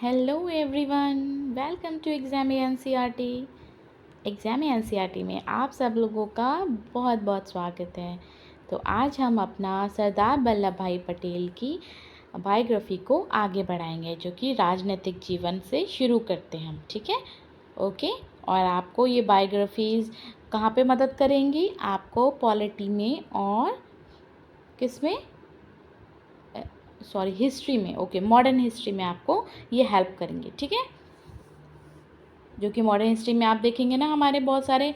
Hello everyone, welcome to exam NCERT. Exam NCERT में आप सब लोगों का बहुत बहुत स्वागत है। तो आज हम अपना सरदार वल्लभ भाई पटेल की बायोग्राफी को आगे बढ़ाएंगे, जो कि राजनीतिक जीवन से शुरू करते हैं हम। ठीक है, ओके। और आपको ये बायोग्राफीज़ कहाँ पे मदद करेंगी? आपको पॉलिटी में और किस में, सॉरी हिस्ट्री में, ओके, मॉडर्न हिस्ट्री में आपको ये हेल्प करेंगे। ठीक है, जो कि मॉडर्न हिस्ट्री में आप देखेंगे ना, हमारे बहुत सारे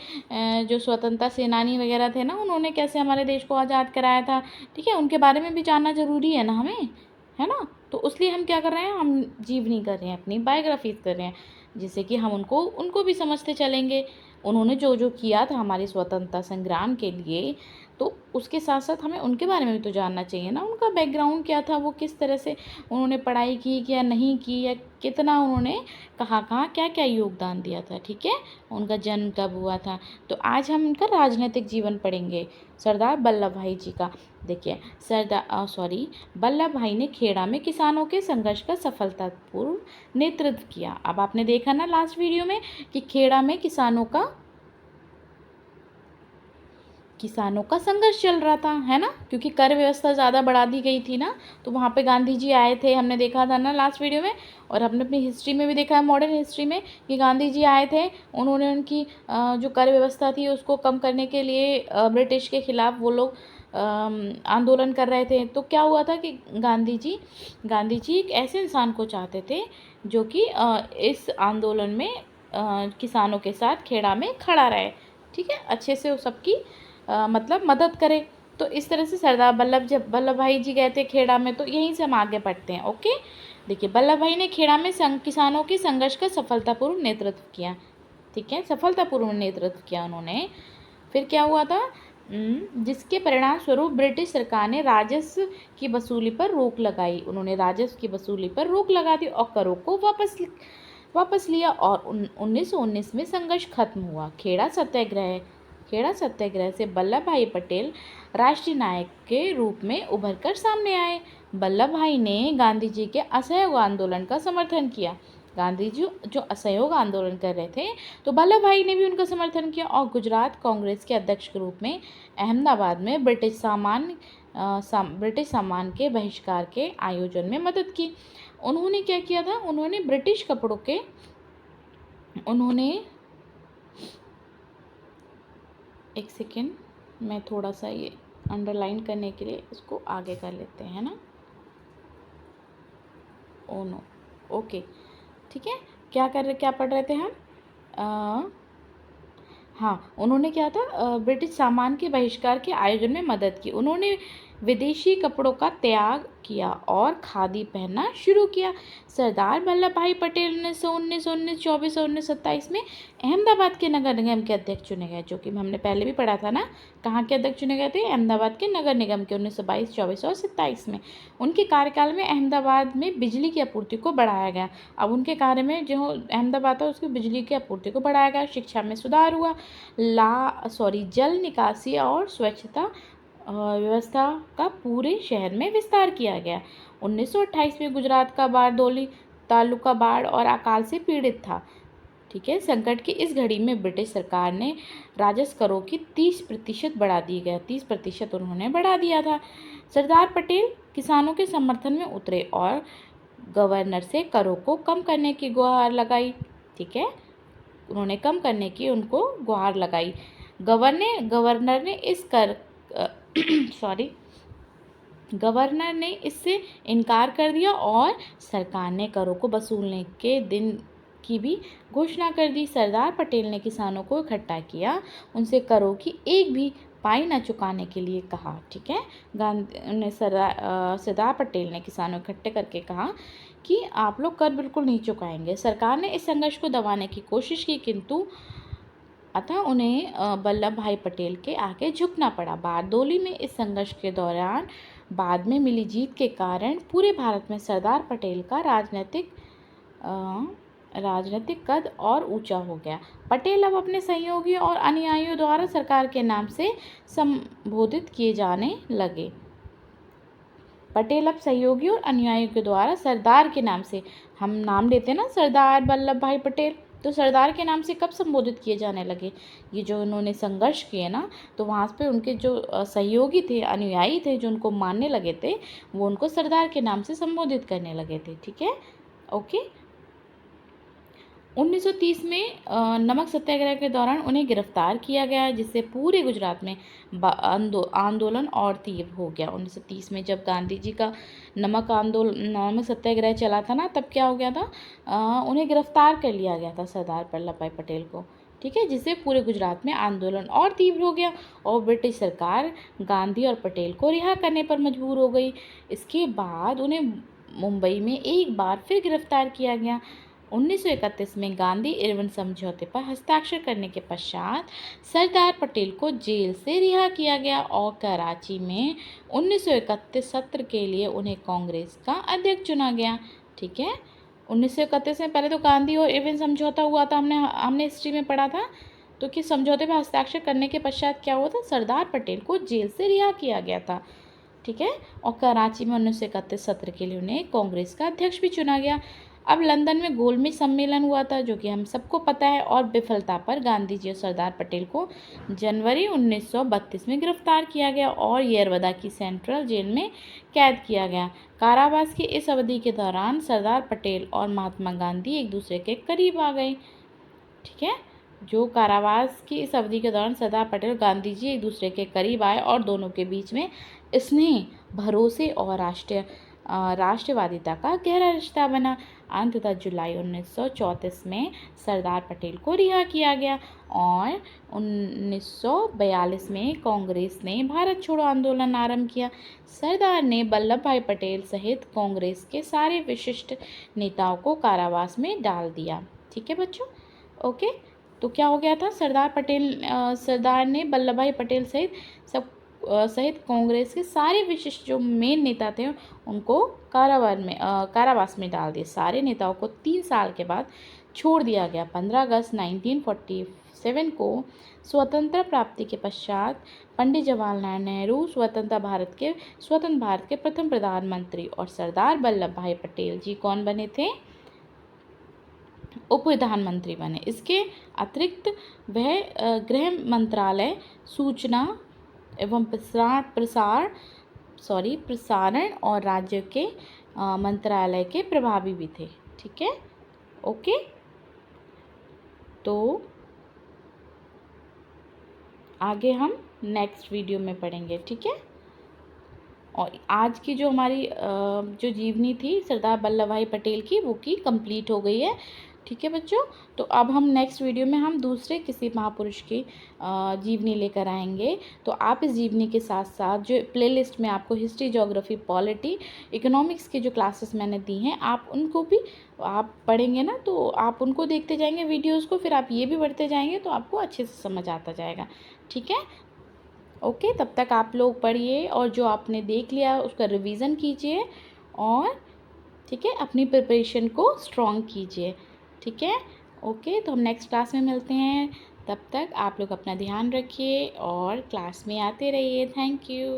जो स्वतंत्रता सेनानी वगैरह थे ना, उन्होंने कैसे हमारे देश को आज़ाद कराया था। ठीक है, उनके बारे में भी जानना ज़रूरी है ना हमें, है ना। तो इसलिए हम क्या कर रहे हैं, हम जीवनी कर रहे हैं, अपनी बायोग्राफीज कर रहे हैं, जिससे कि हम उनको भी समझते चलेंगे। उन्होंने जो जो किया था हमारे स्वतंत्रता संग्राम के लिए, तो उसके साथ साथ हमें उनके बारे में भी तो जानना चाहिए ना। उनका बैकग्राउंड क्या था, वो किस तरह से उन्होंने पढ़ाई की या नहीं की, या कितना उन्होंने कहाँ कहाँ क्या क्या योगदान दिया था। ठीक है, उनका जन्म कब हुआ था। तो आज हम उनका राजनीतिक जीवन पढ़ेंगे, सरदार वल्लभ भाई जी का। देखिए, वल्लभ भाई ने खेड़ा में किसानों के संघर्ष का सफलतापूर्व नेतृत्व किया। अब आपने देखा ना लास्ट वीडियो में कि खेड़ा में किसानों का संघर्ष चल रहा था, है ना, क्योंकि कर व्यवस्था ज़्यादा बढ़ा दी गई थी ना। तो वहाँ पे गांधी जी आए थे, हमने देखा था ना लास्ट वीडियो में। और हमने अपनी हिस्ट्री में भी देखा है, मॉडर्न हिस्ट्री में, कि गांधी जी आए थे। उन्होंने उनकी जो कर व्यवस्था थी उसको कम करने के लिए ब्रिटिश के खिलाफ वो लोग आंदोलन कर रहे थे। तो क्या हुआ था कि गांधी जी एक ऐसे इंसान को चाहते थे जो कि इस आंदोलन में किसानों के साथ खेड़ा में खड़ा रहे। ठीक है, अच्छे से वो सबकी मतलब मदद करे। तो इस तरह से सरदार वल्लभ भाई जी गए थे खेड़ा में। तो यहीं से हम आगे बढ़ते हैं। ओके, देखिए, वल्लभ भाई ने खेड़ा में किसानों के संघर्ष का सफलतापूर्व नेतृत्व किया। ठीक है, सफलतापूर्व नेतृत्व किया उन्होंने। फिर क्या हुआ था, जिसके परिणाम स्वरूप ब्रिटिश सरकार ने राजस्व की वसूली पर रोक लगाई। उन्होंने राजस्व की वसूली पर रोक लगा दी और करों को वापस लिया। और 1919 में संघर्ष खत्म हुआ। खेड़ा सत्याग्रह से वल्लभ भाई पटेल राष्ट्रीय नायक के रूप में उभर कर सामने आए। वल्लभ भाई ने गांधी जी के असहयोग आंदोलन का समर्थन किया। गांधी जी जो असहयोग आंदोलन कर रहे थे, तो वल्लभ भाई ने भी उनका समर्थन किया और गुजरात कांग्रेस के अध्यक्ष के रूप में अहमदाबाद में ब्रिटिश सामान के बहिष्कार के आयोजन में मदद की। उन्होंने क्या किया था, उन्होंने ब्रिटिश कपड़ों के एक सेकेंड, मैं थोड़ा सा ये अंडरलाइन करने के लिए इसको आगे कर लेते हैं ना। ओ नो, ओके, ठीक है। क्या पढ़ रहे थे हम? हाँ, उन्होंने क्या था, ब्रिटिश सामान के बहिष्कार के आयोजन में मदद की। उन्होंने विदेशी कपड़ों का त्याग किया और खादी पहनना शुरू किया। सरदार वल्लभ भाई पटेल 1919, 24 और 1927 में अहमदाबाद के नगर निगम के अध्यक्ष चुने गए, जो कि हमने पहले भी पढ़ा था ना। कहाँ के अध्यक्ष चुने गए थे? अहमदाबाद के नगर निगम के 1922, 24 और 27 में। उनके कार्यकाल में अहमदाबाद में बिजली की आपूर्ति को बढ़ाया गया। अब उनके कार्य में जो अहमदाबाद था उसकी बिजली की आपूर्ति को बढ़ाया गया। शिक्षा में सुधार हुआ। जल निकासी और स्वच्छता व्यवस्था का पूरे शहर में विस्तार किया गया। 1928 में गुजरात का बारडोली तालुका बाढ़ और अकाल से पीड़ित था। ठीक है, संकट की इस घड़ी में ब्रिटिश सरकार ने राजस्व करों की 30% बढ़ा दी गया। 30% उन्होंने बढ़ा दिया था। सरदार पटेल किसानों के समर्थन में उतरे और गवर्नर से करों को कम करने की गुहार लगाई। ठीक है, उन्होंने कम करने की उनको गुहार लगाई। गवर्नर ने इस कर गवर्नर ने इससे इनकार कर दिया और सरकार ने करों को वसूलने के दिन की भी घोषणा कर दी। सरदार पटेल ने किसानों को इकट्ठा किया, उनसे करों की एक भी पाई न चुकाने के लिए कहा। ठीक है, सरदार पटेल ने किसानों इकट्ठे करके कहा कि आप लोग कर बिल्कुल नहीं चुकाएंगे। सरकार ने इस संघर्ष को दबाने की कोशिश की, किंतु अतः उन्हें वल्लभ भाई पटेल के आगे झुकना पड़ा। बारडोली में इस संघर्ष के दौरान बाद में मिली जीत के कारण पूरे भारत में सरदार पटेल का राजनीतिक कद और ऊंचा हो गया। पटेल अब अपने सहयोगियों और अनुयायियों द्वारा सरकार के नाम से संबोधित किए जाने लगे। पटेल अब सहयोगी और अनुयायियों के द्वारा सरदार के नाम से, हम नाम लेते हैं ना सरदार वल्लभ भाई पटेल, तो सरदार के नाम से कब संबोधित किए जाने लगे? ये जो उन्होंने संघर्ष किए ना, तो वहाँ पे उनके जो सहयोगी थे, अनुयायी थे, जो उनको मानने लगे थे, वो उनको सरदार के नाम से संबोधित करने लगे थे। ठीक है, ओके। 1930 में नमक सत्याग्रह के दौरान उन्हें गिरफ्तार किया गया, जिससे पूरे गुजरात में आंदोलन और तीव्र हो गया। 1930 में जब गांधी जी का नमक सत्याग्रह चला था ना, तब क्या हो गया था, उन्हें गिरफ्तार कर लिया गया था सरदार वल्लभ भाई पटेल को। ठीक है, जिससे पूरे गुजरात में आंदोलन और तीव्र हो गया और ब्रिटिश सरकार गांधी और पटेल को रिहा करने पर मजबूर हो गई। इसके बाद उन्हें मुंबई में एक बार फिर गिरफ्तार किया गया। 1931 में गांधी इरविन समझौते पर हस्ताक्षर करने के पश्चात सरदार पटेल को जेल से रिहा किया गया और कराची में 1931 सत्र के लिए उन्हें कांग्रेस का अध्यक्ष चुना गया। ठीक है, 1931 में पहले तो गांधी और इरविन समझौता हुआ था, हमने हिस्ट्री में पढ़ा था। तो कि समझौते पर हस्ताक्षर करने के पश्चात क्या हुआ था, सरदार पटेल को जेल से रिहा किया गया था। ठीक है, और कराची में 1931 सत्र के लिए उन्हें कांग्रेस का अध्यक्ष भी चुना गया। अब लंदन में गोलमेज सम्मेलन हुआ था, जो कि हम सबको पता है, और विफलता पर गांधी जी और सरदार पटेल को जनवरी 1932 में गिरफ्तार किया गया और येरवदा की सेंट्रल जेल में कैद किया गया। कारावास की इस अवधि के दौरान सरदार पटेल और महात्मा गांधी एक दूसरे के करीब आ गए। ठीक है, जो कारावास की इस अवधि के दौरान सरदार पटेल और गांधी जी एक दूसरे के करीब आए और दोनों के बीच में स्नेह, भरोसे और राष्ट्रवादिता का गहरा रिश्ता बना। अंततः जुलाई 1934 में सरदार पटेल को रिहा किया गया और 1942 में कांग्रेस ने भारत छोड़ो आंदोलन आरंभ किया। सरदार ने वल्लभ भाई पटेल सहित कांग्रेस के सारे विशिष्ट नेताओं को कारावास में डाल दिया। ठीक है बच्चों, ओके। तो क्या हो गया था, सरदार ने वल्लभ भाई पटेल सहित कांग्रेस के सारे विशिष्ट जो मेन नेता थे उनको कारावास में डाल दिया। सारे नेताओं को 3 साल के बाद छोड़ दिया गया। 15 अगस्त 1947 को स्वतंत्रता प्राप्ति के पश्चात पंडित जवाहरलाल नेहरू स्वतंत्र भारत के प्रथम प्रधानमंत्री और सरदार वल्लभ भाई पटेल जी कौन बने थे, उप प्रधानमंत्री बने। इसके अतिरिक्त वह गृह मंत्रालय, सूचना एवं प्रसारण और राज्य के मंत्रालय के प्रभावी भी थे। ठीक है, ओके। तो आगे हम नेक्स्ट वीडियो में पढ़ेंगे। ठीक है, और आज की जो हमारी जो जीवनी थी सरदार वल्लभ भाई पटेल की, वो की कंप्लीट हो गई है। ठीक है बच्चों, तो अब हम नेक्स्ट वीडियो में हम दूसरे किसी महापुरुष की जीवनी लेकर आएंगे। तो आप इस जीवनी के साथ साथ जो प्लेलिस्ट में आपको हिस्ट्री, ज्योग्राफी, पॉलिटी, इकोनॉमिक्स की जो क्लासेस मैंने दी हैं, आप उनको भी आप पढ़ेंगे ना, तो आप उनको देखते जाएंगे वीडियोज़ को, फिर आप ये भी बढ़ते जाएंगे तो आपको अच्छे से समझ आता जाएगा। ठीक है, ओके। तब तक आप लोग पढ़िए और जो आपने देख लिया उसका रिवीजन कीजिए और ठीक है अपनी प्रिपरेशन को स्ट्रॉन्ग कीजिए। ठीक है, ओके। तो हम नेक्स्ट क्लास में मिलते हैं, तब तक आप लोग अपना ध्यान रखिए और क्लास में आते रहिए। Thank you.